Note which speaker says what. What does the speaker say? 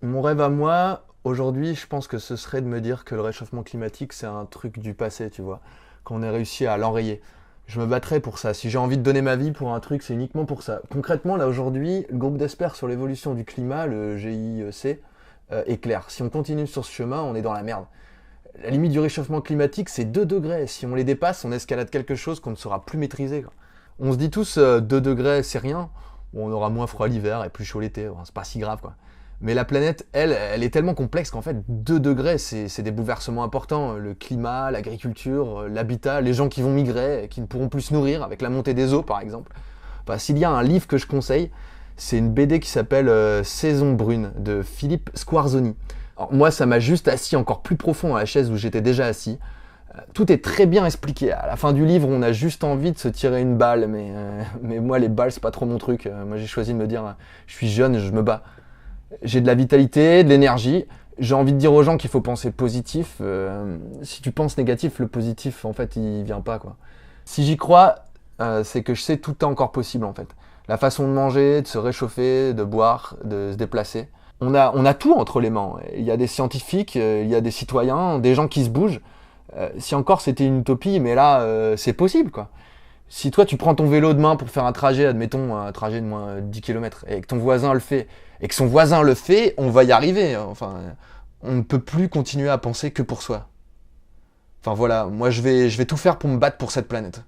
Speaker 1: Mon rêve à moi, aujourd'hui, je pense que ce serait de me dire que le réchauffement climatique, c'est un truc du passé, tu vois, qu'on ait réussi à l'enrayer. Je me battrais pour ça. Si j'ai envie de donner ma vie pour un truc, c'est uniquement pour ça. Concrètement, là aujourd'hui, le groupe d'experts sur l'évolution du climat, le GIEC, est clair. Si on continue sur ce chemin, on est dans la merde. La limite du réchauffement climatique, c'est 2 degrés. Si on les dépasse, on escalade quelque chose qu'on ne saura plus maîtriser, quoi. On se dit tous 2 degrés, c'est rien. Bon, on aura moins froid l'hiver et plus chaud l'été. Bon, c'est pas si grave, quoi. Mais la planète, elle est tellement complexe qu'en fait, 2 degrés, c'est des bouleversements importants. Le climat, l'agriculture, l'habitat, les gens qui vont migrer, qui ne pourront plus se nourrir avec la montée des eaux, par exemple. Enfin, s'il y a un livre que je conseille, c'est une BD qui s'appelle Saison brune de Philippe Squarzoni. Alors, moi, ça m'a juste assis encore plus profond à la chaise où j'étais déjà assis. Tout est très bien expliqué. À la fin du livre, on a juste envie de se tirer une balle, mais moi, les balles, c'est pas trop mon truc. Moi, j'ai choisi de me dire, je suis jeune, je me bats. J'ai de la vitalité, de l'énergie. J'ai envie de dire aux gens qu'il faut penser positif. Si tu penses négatif, le positif, en fait, il vient pas, quoi. Si j'y crois, c'est que je sais tout est encore possible, en fait. La façon de manger, de se réchauffer, de boire, de se déplacer. On a tout entre les mains. Il y a des scientifiques, il y a des citoyens, des gens qui se bougent. Si encore c'était une utopie, mais là, c'est possible, quoi. Si toi tu prends ton vélo demain pour faire un trajet, admettons un trajet de moins 10 km, et que ton voisin le fait, et que son voisin le fait, on va y arriver. Enfin, on ne peut plus continuer à penser que pour soi. Enfin voilà, moi je vais tout faire pour me battre pour cette planète.